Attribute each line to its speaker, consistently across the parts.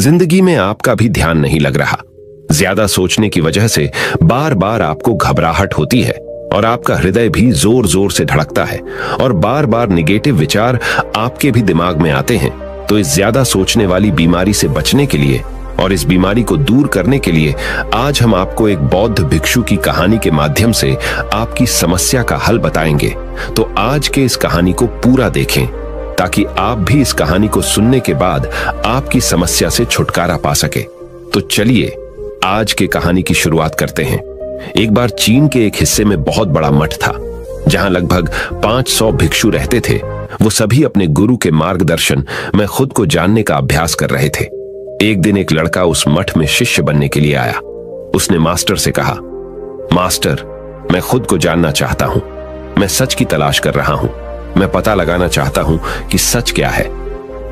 Speaker 1: जिंदगी में आपका भी ध्यान नहीं लग रहा। ज्यादा सोचने की वजह से बार बार आपको घबराहट होती है और आपका हृदय भी जोर जोर से धड़कता है और बार बार निगेटिव विचार आपके भी दिमाग में आते हैं। तो इस ज्यादा सोचने वाली बीमारी से बचने के लिए और इस बीमारी को दूर करने के लिए आज हम आपको एक बौद्ध भिक्षु की कहानी के माध्यम से आपकी समस्या का हल बताएंगे। तो आज के इस कहानी को पूरा देखें ताकि आप भी इस कहानी को सुनने के बाद आपकी समस्या से छुटकारा पा सके। तो चलिए आज के कहानी की शुरुआत करते हैं। एक बार चीन के एक हिस्से में बहुत बड़ा मठ था जहां लगभग 500 भिक्षु रहते थे। वो सभी अपने गुरु के मार्गदर्शन में खुद को जानने का अभ्यास कर रहे थे। एक दिन एक लड़का उस मठ में शिष्य बनने के लिए आया। उसने मास्टर से कहा, मास्टर, मैं खुद को जानना चाहता हूं। मैं सच की तलाश कर रहा हूं। मैं पता लगाना चाहता हूं कि सच क्या है।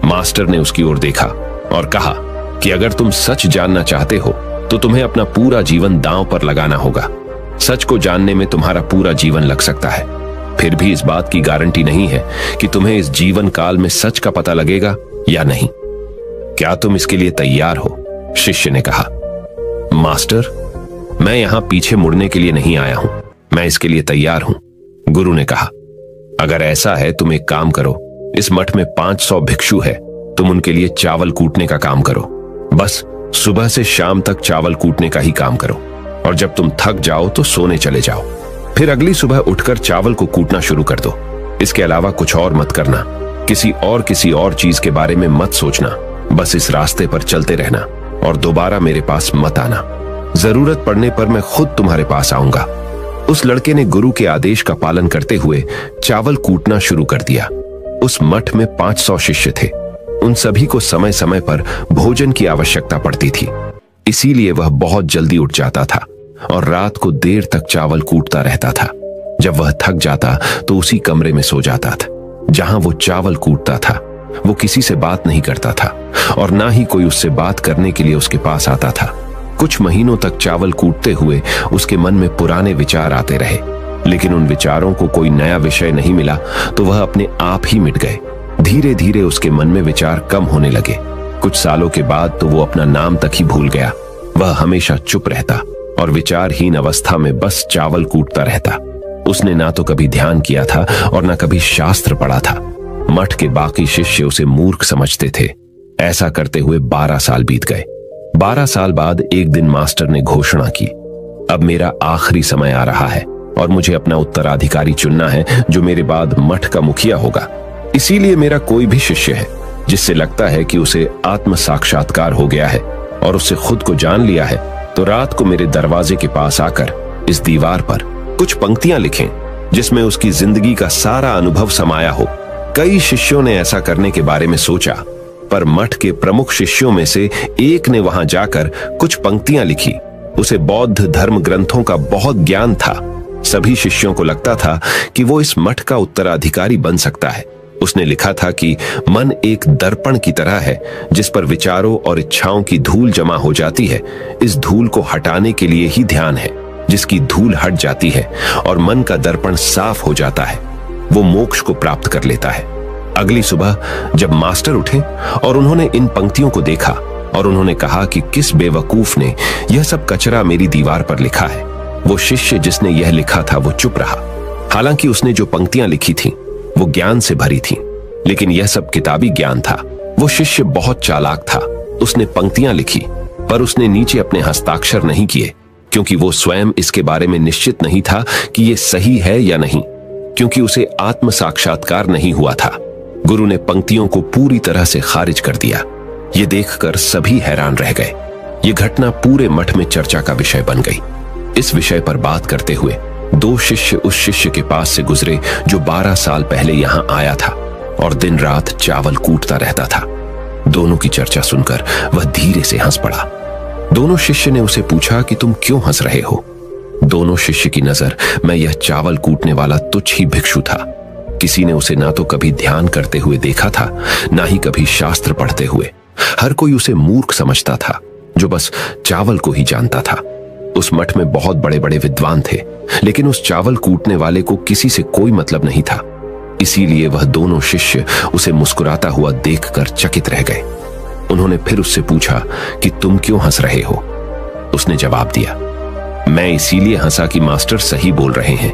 Speaker 1: मास्टर ने उसकी ओर देखा और कहा कि अगर तुम सच जानना चाहते हो तो तुम्हें अपना पूरा जीवन दांव पर लगाना होगा। सच को जानने में तुम्हारा पूरा जीवन लग सकता है, फिर भी इस बात की गारंटी नहीं है कि तुम्हें इस जीवन काल में सच का पता लगेगा या नहीं। क्या तुम इसके लिए तैयार हो? शिष्य ने कहा। मास्टर, मैं यहां पीछे मुड़ने के लिए नहीं आया हूं। मैं इसके लिए तैयार हूं। गुरु ने कहा, अगर ऐसा है तुम एक काम करो। इस मठ में 500 भिक्षु है। तुम उनके लिए चावल कूटने का काम करो। बस सुबह से शाम तक चावल कूटने का ही काम करो और जब तुम थक जाओ तो सोने चले जाओ। फिर अगली सुबह उठकर चावल को कूटना शुरू कर दो। इसके अलावा कुछ और मत करना। किसी और चीज के बारे में मत सोचना। बस इस रास्ते पर चलते रहना और दोबारा मेरे पास मत आना। जरूरत पड़ने पर मैं खुद तुम्हारे पास आऊंगा। उस लड़के ने गुरु के आदेश का पालन करते हुए चावल कूटना शुरू कर दिया। उस मठ में 500 शिष्य थे। उन सभी को समय समय पर भोजन की आवश्यकता पड़ती थी, इसीलिए वह बहुत जल्दी उठ जाता था और रात को देर तक चावल कूटता रहता था। जब वह थक जाता तो उसी कमरे में सो जाता था जहां वो चावल कूटता था। वो किसी से बात नहीं करता था और ना ही कोई उससे बात करने के लिए उसके पास आता था। कुछ महीनों तक चावल कूटते हुए उसके मन में पुराने विचार आते रहे, लेकिन उन विचारों को कोई नया विषय नहीं मिला तो वह अपने आप ही मिट गए। धीरे धीरे उसके मन में विचार कम होने लगे। कुछ सालों के बाद तो वो अपना नाम तक ही भूल गया। वह हमेशा चुप रहता और विचारहीन अवस्था में बस चावल कूटता रहता। उसने ना तो कभी ध्यान किया था और ना कभी शास्त्र पढ़ा था। मठ के बाकी शिष्य उसे मूर्ख समझते थे। ऐसा करते हुए 12 साल बीत गए। 12 साल बाद एक दिन मास्टर ने घोषणा की, अब मेरा आखिरी समय आ रहा है और मुझे अपना उत्तराधिकारी चुनना है जो मेरे बाद मठ का मुखिया होगा। इसीलिए मेरा कोई भी शिष्य है जिससे लगता है कि उसे आत्म साक्षात्कार हो गया है और उससे खुद को जान लिया है, तो रात को मेरे दरवाजे के पास आकर इस दीवार पर कुछ पंक्तियां लिखें जिसमें उसकी जिंदगी का सारा अनुभव समाया हो। कई शिष्यों ने ऐसा करने के बारे में सोचा, पर मठ के प्रमुख शिष्यों में से एक ने वहां जाकर कुछ पंक्तियां लिखी। उसे बौद्ध धर्म ग्रंथों का बहुत ज्ञान था। सभी शिष्यों को लगता था कि वो इस मठ का उत्तराधिकारी बन सकता है। उसने लिखा था कि मन एक दर्पण की तरह है जिस पर विचारों और इच्छाओं की धूल जमा हो जाती है। इस धूल को हटाने के लिए ही ध्यान है। जिसकी धूल हट जाती है और मन का दर्पण साफ हो जाता है, वो मोक्ष को प्राप्त कर लेता है। अगली सुबह जब मास्टर उठे और उन्होंने इन पंक्तियों को देखा और उन्होंने कहा कि किस बेवकूफ ने यह सब कचरा मेरी दीवार पर लिखा है। वो शिष्य जिसने यह लिखा था वो चुप रहा। हालांकि उसने जो पंक्तियां लिखी थीं वो ज्ञान से भरी थीं, लेकिन यह सब किताबी ज्ञान था। वो शिष्य बहुत चालाक था। उसने पंक्तियां लिखी पर उसने नीचे अपने हस्ताक्षर नहीं किए, क्योंकि वो स्वयं इसके बारे में निश्चित नहीं था कि ये सही है या नहीं, क्योंकि उसे आत्म साक्षात्कार नहीं हुआ था। गुरु ने पंक्तियों को पूरी तरह से खारिज कर दिया। ये देखकर सभी हैरान रह गए। ये घटना पूरे मठ में चर्चा का विषय बन गई। इस विषय पर बात करते हुए 2 शिष्य उस शिष्य के पास से गुजरे जो 12 साल पहले यहां आया था और दिन रात चावल कूटता रहता था। दोनों की चर्चा सुनकर वह धीरे से हंस पड़ा। दोनों शिष्य ने उसे पूछा कि तुम क्यों हंस रहे हो? दोनों शिष्य की नजर में यह चावल कूटने वाला तुच्छ ही भिक्षु था। किसी ने उसे ना तो कभी ध्यान करते हुए देखा था, ना ही कभी शास्त्र पढ़ते हुए। हर कोई उसे मूर्ख समझता था जो बस चावल को ही जानता था। उस मठ में बहुत बड़े बड़े विद्वान थे, लेकिन उस चावल कूटने वाले को किसी से कोई मतलब नहीं था। इसीलिए वह दोनों शिष्य उसे मुस्कुराता हुआ देखकर चकित रह गए। उन्होंने फिर उससे पूछा कि तुम क्यों हंस रहे हो। उसने जवाब दिया, मैं इसीलिए हंसा कि मास्टर सही बोल रहे हैं,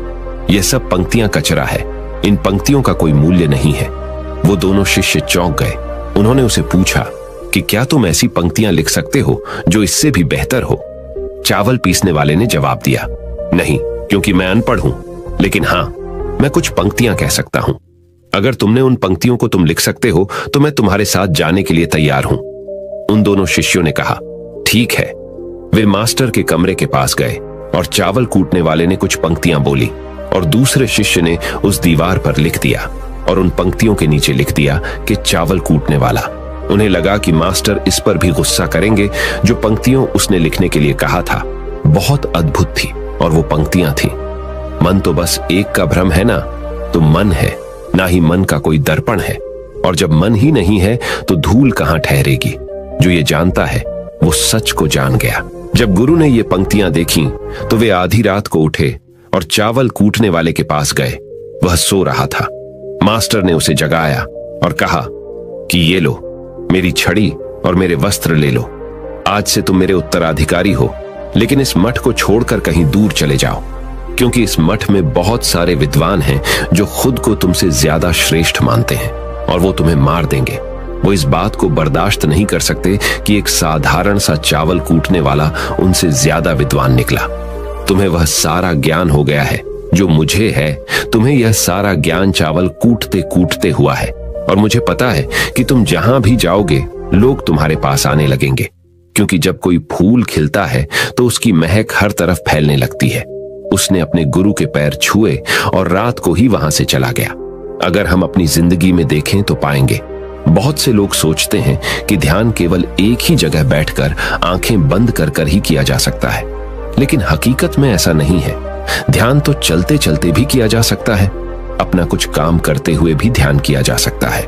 Speaker 1: यह सब पंक्तियां कचरा है, इन पंक्तियों का कोई मूल्य नहीं है। वो दोनों शिष्य चौंक गए। उन्होंने उसे पूछा कि क्या तुम ऐसी पंक्तियां लिख सकते हो जो इससे भी बेहतर हो। चावल पीसने वाले ने जवाब दिया, नहीं, क्योंकि मैं अनपढ़ हूं, लेकिन हां, मैं कुछ पंक्तियां कह सकता हूं। अगर तुमने उन पंक्तियों को तुम लिख सकते हो तो मैं तुम्हारे साथ जाने के लिए तैयार हूं। उन दोनों शिष्यों ने कहा, ठीक है। वे मास्टर के कमरे के पास गए और चावल कूटने वाले ने कुछ पंक्तियां बोली और दूसरे शिष्य ने उस दीवार पर लिख दिया और उन पंक्तियों के नीचे लिख दिया कि चावल कूटने वाला। उन्हें लगा कि मास्टर इस पर भी गुस्सा करेंगे। जो पंक्तियों उसने लिखने के लिए कहा था बहुत अद्भुत थी और वो पंक्तियां थी, मन तो बस एक का भ्रम है ना, तो मन है, ना ही मन का कोई दर्पण है, और जब मन ही नहीं है तो धूल कहां ठहरेगी। जो ये जानता है वो सच को जान गया। जब गुरु ने ये पंक्तियां देखी तो वे आधी रात को उठे और चावल कूटने वाले के पास गए। वह सो रहा था। मास्टर ने उसे जगाया और कहा कि ये लो, मेरी छड़ी और मेरे वस्त्र ले लो। आज से तुम मेरे उत्तराधिकारी हो, लेकिन इस मठ को छोड़कर कहीं दूर चले जाओ, क्योंकि इस मठ में बहुत सारे विद्वान हैं जो खुद को तुमसे ज्यादा श्रेष्ठ मानते हैं और वो तुम्हें मार देंगे। वो इस बात को बर्दाश्त नहीं कर सकते कि एक साधारण सा चावल कूटने वाला उनसे ज्यादा विद्वान निकला। तुम्हें वह सारा ज्ञान हो गया है जो मुझे है। तुम्हें यह सारा ज्ञान चावल कूटते कूटते हुआ है, और मुझे पता है कि तुम जहां भी जाओगे लोग तुम्हारे पास आने लगेंगे, क्योंकि जब कोई फूल खिलता है तो उसकी महक हर तरफ फैलने लगती है। उसने अपने गुरु के पैर छुए और रात को ही वहां से चला गया। अगर हम अपनी जिंदगी में देखें तो पाएंगे बहुत से लोग सोचते हैं कि ध्यान केवल एक ही जगह बैठकर आंखें बंद कर कर ही किया जा सकता है, लेकिन हकीकत में ऐसा नहीं है। ध्यान तो चलते चलते भी किया जा सकता है, अपना कुछ काम करते हुए भी ध्यान किया जा सकता है।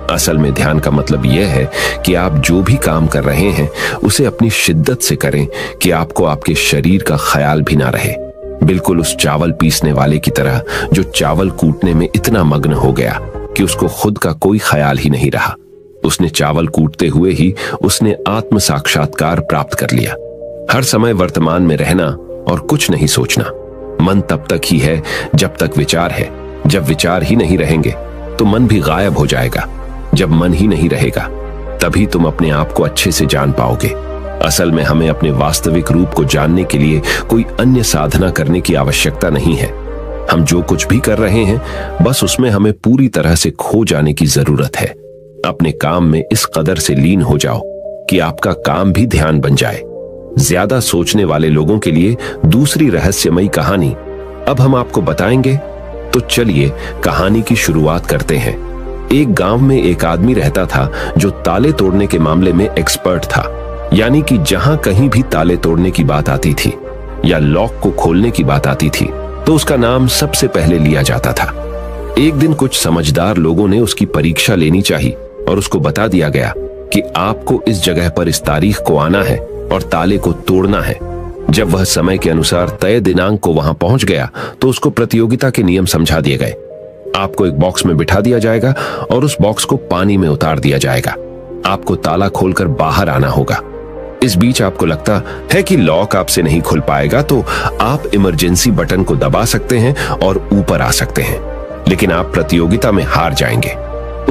Speaker 1: असल में ध्यान का मतलब यह है कि आप जो भी काम कर रहे हैं उसे अपनी शिद्दत से करें कि आपको आपके शरीर का ख्याल भी ना रहे। बिल्कुल उस चावल पीसने वाले की तरह जो चावल कूटने में इतना मग्न हो गया कि उसको खुद का कोई ख्याल ही नहीं रहा। उसने चावल कूटते हुए ही उसने आत्म साक्षात्कार प्राप्त कर लिया। हर समय वर्तमान में रहना और कुछ नहीं सोचना। मन तब तक ही है जब तक विचार है। जब विचार ही नहीं रहेंगे तो मन भी गायब हो जाएगा। जब मन ही नहीं रहेगा तभी तुम अपने आप को अच्छे से जान पाओगे। असल में हमें अपने वास्तविक रूप को जानने के लिए कोई अन्य साधना करने की आवश्यकता नहीं है। हम जो कुछ भी कर रहे हैं बस उसमें हमें पूरी तरह से खो जाने की जरूरत है। अपने काम में इस कदर से लीन हो जाओ कि आपका काम भी ध्यान बन जाए। ज्यादा सोचने वाले लोगों के लिए दूसरी रहस्यमयी कहानी अब हम आपको बताएंगे, तो चलिए कहानी की शुरुआत करते हैं। एक गांव में एक आदमी रहता था जो ताले तोड़ने के मामले में एक्सपर्ट था, यानी कि जहां कहीं भी ताले तोड़ने की बात आती थी या लॉक को खोलने की बात आती थी तो उसका नाम सबसे पहले लिया जाता था। एक दिन कुछ समझदार लोगों ने उसकी परीक्षा लेनी चाहिए और उसको बता दिया गया कि आपको इस जगह पर इस तारीख को आना है और ताले को तोड़ना है। जब वह समय के अनुसार तय दिनांक को वहां पहुंच गया तो उसको प्रतियोगिता के नियम समझा दिए गए। आपको एक बॉक्स में बिठा दिया जाएगा और उस बॉक्स को पानी में उतार दिया जाएगा। आपको ताला खोलकर बाहर आना होगा। इस बीच आपको लगता है कि लॉक आपसे नहीं खुल पाएगा तो आप इमरजेंसी बटन को दबा सकते हैं और ऊपर आ सकते हैं, लेकिन आप प्रतियोगिता में हार जाएंगे।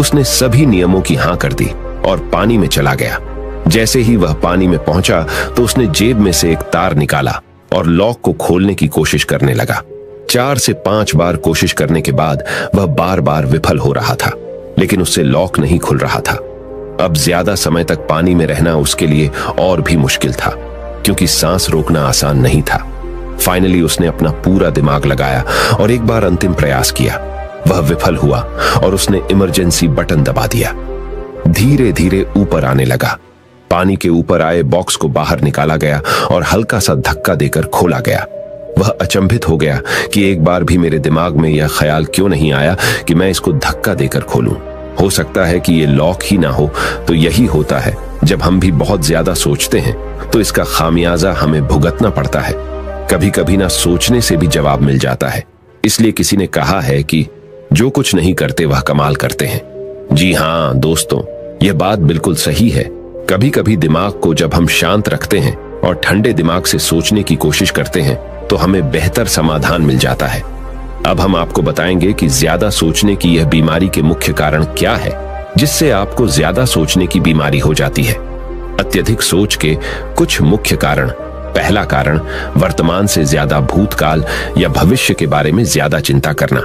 Speaker 1: उसने सभी नियमों की हां कर दी और पानी में चला गया। जैसे ही वह पानी में पहुंचा तो उसने जेब में से एक तार निकाला और लॉक को खोलने की कोशिश करने लगा। 4 से 5 बार कोशिश करने के बाद वह बार बार विफल हो रहा था, लेकिन उससे लॉक नहीं खुल रहा था। अब ज्यादा समय तक पानी में रहना उसके लिए और भी मुश्किल था, क्योंकि सांस रोकना आसान नहीं था। फाइनली उसने अपना पूरा दिमाग लगाया और एक बार अंतिम प्रयास किया। वह विफल हुआ और उसने इमरजेंसी बटन दबा दिया। धीरे धीरे ऊपर आने लगा। पानी के ऊपर आए बॉक्स को बाहर निकाला गया और हल्का सा धक्का देकर खोला गया। वह अचंभित हो गया कि एक बार भी मेरे दिमाग में यह ख्याल क्यों नहीं आया कि मैं इसको धक्का देकर खोलूं। हो सकता है कि ये लॉक ही ना हो। तो यही होता है, जब हम भी बहुत ज्यादा सोचते हैं तो इसका खामियाजा हमें भुगतना पड़ता है। कभी कभी ना सोचने से भी जवाब मिल जाता है। इसलिए किसी ने कहा है कि जो कुछ नहीं करते वह कमाल करते हैं। जी हाँ दोस्तों, यह बात बिल्कुल सही है। कभी कभी दिमाग को जब हम शांत रखते हैं और ठंडे दिमाग से सोचने की कोशिश करते हैं तो हमें बेहतर समाधान मिल जाता है। अब हम आपको बताएंगे कि ज्यादा सोचने की यह बीमारी के मुख्य कारण क्या है, जिससे आपको ज्यादा सोचने की बीमारी हो जाती है। अत्यधिक सोच के कुछ मुख्य कारण। पहला कारण, वर्तमान से ज्यादा भूतकाल या भविष्य के बारे में ज्यादा चिंता करना।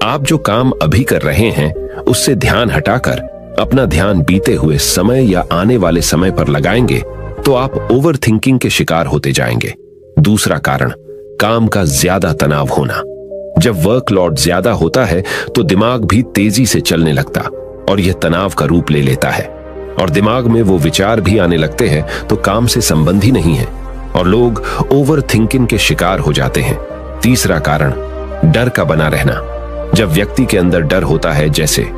Speaker 1: आप जो काम अभी कर रहे हैं उससे ध्यान हटाकर अपना ध्यान बीते हुए समय या आने वाले समय पर लगाएंगे तो आप ओवर थिंकिंग के शिकार होते जाएंगे। दूसरा कारण, काम का ज्यादा तनाव होना। जब वर्कलोड ज्यादा होता है तो दिमाग भी तेजी से चलने लगता और यह तनाव का रूप ले लेता है और दिमाग में वो विचार भी आने लगते हैं तो काम से संबंधी नहीं है और लोग ओवर थिंकिंग के शिकार हो जाते हैं। तीसरा कारण, डर का बना रहना। जब व्यक्ति के अंदर डर होता है, जैसे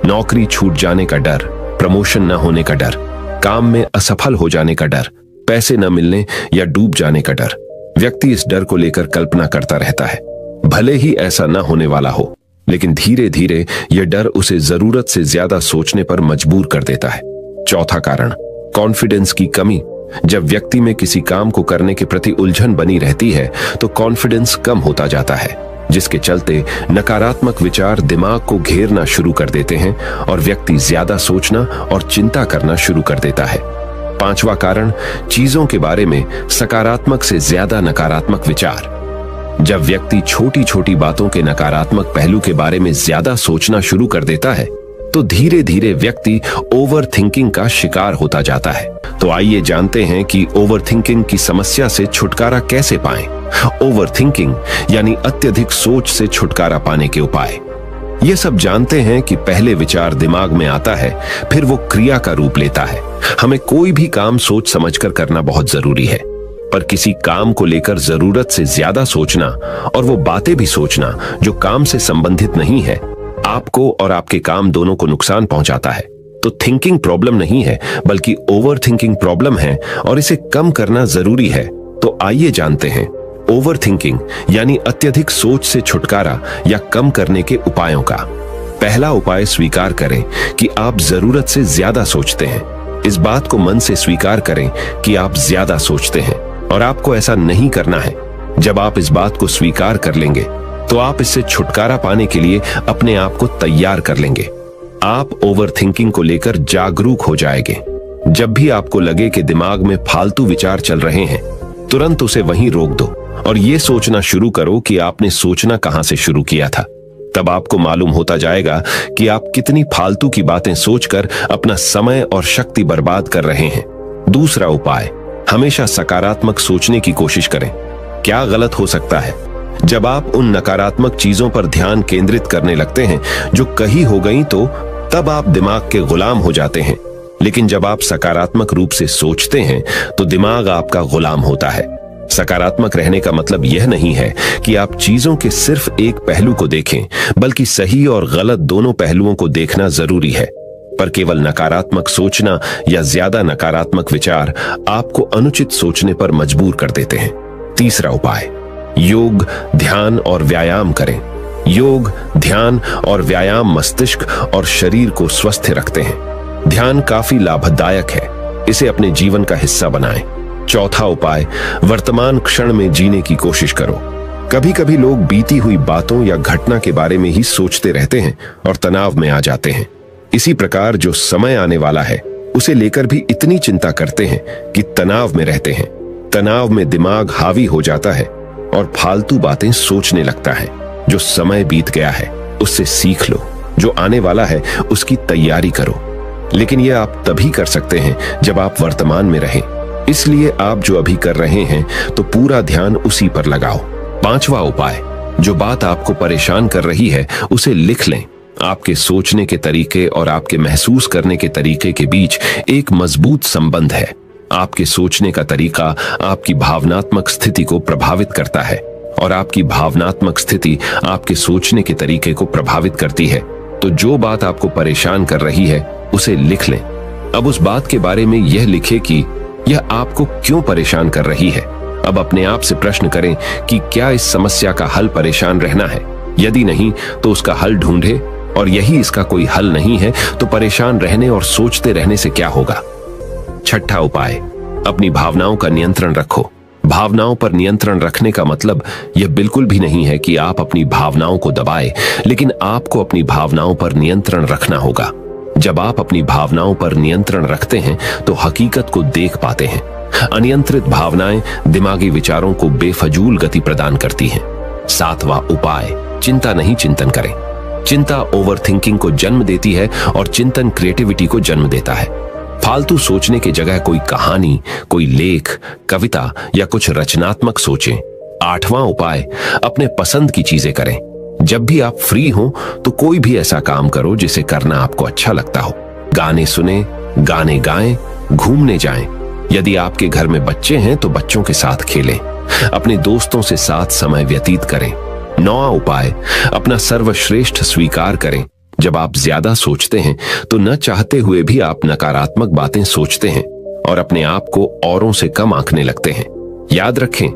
Speaker 1: नौकरी छूट जाने का डर, प्रमोशन न होने का डर, काम में असफल हो जाने का डर, पैसे न मिलने या डूब जाने का डर, व्यक्ति इस डर को लेकर कल्पना करता रहता है। भले ही ऐसा न होने वाला हो, लेकिन धीरे धीरे यह डर उसे जरूरत से ज्यादा सोचने पर मजबूर कर देता है। चौथा कारण, कॉन्फिडेंस की कमी। जब व्यक्ति में किसी काम को करने के प्रति उलझन बनी रहती है तो कॉन्फिडेंस कम होता जाता है, जिसके चलते नकारात्मक विचार दिमाग को घेरना शुरू कर देते हैं और व्यक्ति ज्यादा सोचना और चिंता करना शुरू कर देता है। पांचवा कारण, चीजों के बारे में सकारात्मक से ज्यादा नकारात्मक विचार। जब व्यक्ति छोटी छोटी बातों के नकारात्मक पहलू के बारे में ज्यादा सोचना शुरू कर देता है तो धीरे धीरे व्यक्ति ओवर थिंकिंग का शिकार होता जाता है। तो आइए जानते हैं कि ओवर थिंकिंग की समस्या से छुटकारा कैसे पाएं। ओवर थिंकिंग यानी अत्यधिक सोच से छुटकारा पाने के उपाय। ये सब जानते हैं कि पहले विचार दिमाग में आता है, फिर वो क्रिया का रूप लेता है। हमें कोई भी काम सोच समझकर करना बहुत जरूरी है, पर किसी काम को लेकर जरूरत से ज्यादा सोचना और वो बातें भी सोचना जो काम से संबंधित नहीं है, आपको और आपके काम दोनों को नुकसान पहुंचाता है। तो थिंकिंग प्रॉब्लम नहीं है, बल्कि ओवर थिंकिंग प्रॉब्लम है और इसे कम करना जरूरी है। तो आइए जानते हैं ओवर थिंकिंग यानी अत्यधिक सोच से छुटकारा या कम करने के उपायों का। पहला उपाय, स्वीकार करें कि आप जरूरत से ज्यादा सोचते हैं। इस बात को मन से स्वीकार करें कि आप ज्यादा सोचते हैं और आपको ऐसा नहीं करना है। जब आप इस बात को स्वीकार कर लेंगे तो आप इससे छुटकारा पाने के लिए अपने आप को तैयार कर लेंगे। आप ओवर थिंकिंग को लेकर जागरूक हो जाएंगे। जब भी आपको लगे कि दिमाग में फालतू विचार चल रहे हैं, तुरंत उसे वहीं रोक दो और ये सोचना शुरू करो कि आपने सोचना कहां से शुरू किया था। तब आपको मालूम होता जाएगा कि आप कितनी फालतू की बातें सोचकर अपना समय और शक्ति बर्बाद कर रहे हैं। दूसरा उपाय, हमेशा सकारात्मक सोचने की कोशिश करें। क्या गलत हो सकता है? जब आप उन नकारात्मक चीजों पर ध्यान केंद्रित करने लगते हैं जो कहीं हो गई, तो तब आप दिमाग के गुलाम हो जाते हैं। लेकिन जब आप सकारात्मक रूप से सोचते हैं तो दिमाग आपका गुलाम होता है। सकारात्मक रहने का मतलब यह नहीं है कि आप चीजों के सिर्फ एक पहलू को देखें, बल्कि सही और गलत दोनों पहलुओं को देखना जरूरी है। पर केवल नकारात्मक सोचना या ज्यादा नकारात्मक विचार आपको अनुचित सोचने पर मजबूर कर देते हैं। तीसरा उपाय, योग, ध्यान और व्यायाम करें। योग, ध्यान और व्यायाम मस्तिष्क और शरीर को स्वस्थ रखते हैं। ध्यान काफी लाभदायक है, इसे अपने जीवन का हिस्सा बनाएं। चौथा उपाय, वर्तमान क्षण में जीने की कोशिश करो। कभी कभी लोग बीती हुई बातों या घटना के बारे में ही सोचते रहते हैं और तनाव में आ जाते हैं। इसी प्रकार जो समय आने वाला है उसे लेकर भी इतनी चिंता करते हैं कि तनाव में रहते हैं। तनाव में दिमाग हावी हो जाता है और फालतू बातें सोचने लगता है। जो समय बीत गया है उससे सीख लो, जो आने वाला है उसकी तैयारी करो। लेकिन यह आप तभी कर सकते हैं जब आप वर्तमान में रहें। इसलिए आप जो अभी कर रहे हैं तो पूरा ध्यान उसी पर लगाओ। पांचवा उपाय, जो बात आपको परेशान कर रही है उसे लिख लें। आपके सोचने के तरीके और आपके महसूस करने के तरीके के बीच एक मजबूत संबंध है। आपके सोचने का तरीका आपकी भावनात्मक स्थिति को प्रभावित करता है और आपकी भावनात्मक स्थिति आपके सोचने के तरीके को प्रभावित करती है। तो जो बात आपको परेशान कर रही है उसे लिख लें। अब उस बात के बारे में यह लिखें कि यह आपको क्यों परेशान कर रही है। अब अपने आप से प्रश्न करें कि क्या इस समस्या का हल परेशान रहना है। यदि नहीं तो उसका हल ढूंढे, और यही इसका कोई हल नहीं है तो परेशान रहने और सोचते रहने से क्या होगा। छठा उपाय, अपनी भावनाओं का नियंत्रण रखो। भावनाओं पर नियंत्रण रखने का मतलब यह बिल्कुल भी नहीं है कि आप अपनी भावनाओं को दबाएं, लेकिन आपको अपनी भावनाओं पर नियंत्रण रखना होगा। जब आप अपनी भावनाओं पर नियंत्रण रखते हैं तो हकीकत को देख पाते हैं। अनियंत्रित भावनाएं दिमागी विचारों को बेफजूल गति प्रदान करती हैं। सातवां उपाय, चिंता नहीं चिंतन करें। चिंता ओवरथिंकिंग को जन्म देती है और चिंतन क्रिएटिविटी को जन्म देता है। फालतू सोचने की जगह कोई कहानी, कोई लेख, कविता या कुछ रचनात्मक सोचें। आठवां उपाय, अपने पसंद की चीजें करें। जब भी आप फ्री हो तो कोई भी ऐसा काम करो जिसे करना आपको अच्छा लगता हो। गाने सुने, गाने गाएं, घूमने जाएं। यदि आपके घर में बच्चे हैं तो बच्चों के साथ खेलें। अपने दोस्तों से साथ समय व्यतीत करें। नौवां उपाय, अपना सर्वश्रेष्ठ स्वीकार करें। जब आप ज्यादा सोचते हैं तो न चाहते हुए भी आप नकारात्मक बातें सोचते हैं और अपने आप को औरों से कम आंकने लगते हैं। याद रखें,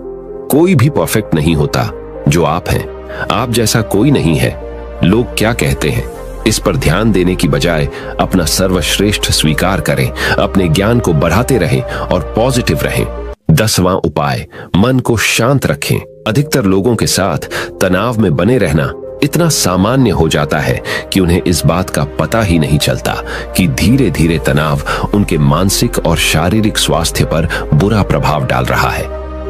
Speaker 1: कोई भी परफेक्ट नहीं होता जो आप हैं। आप जैसा कोई नहीं है। लोग क्या कहते हैं इस पर ध्यान देने की बजाय अपना सर्वश्रेष्ठ स्वीकार करें, अपने ज्ञान को बढ़ाते रहें और पॉजिटिव रहें। 10वां उपाय, मन को शांत रखें। अधिकतर लोगों के साथ तनाव में बने रहना इतना सामान्य हो जाता है कि उन्हें इस बात का पता ही नहीं चलता कि धीरे धीरे तनाव उनके मानसिक और शारीरिक स्वास्थ्य पर बुरा प्रभाव डाल रहा है।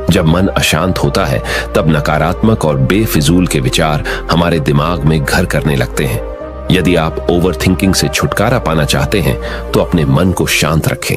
Speaker 1: जब मन अशांत होता है तब नकारात्मक और बेफिजूल के विचार हमारे दिमाग में घर करने लगते हैं। यदि आप ओवरथिंकिंग से छुटकारा पाना चाहते हैं तो अपने मन को शांत रखें।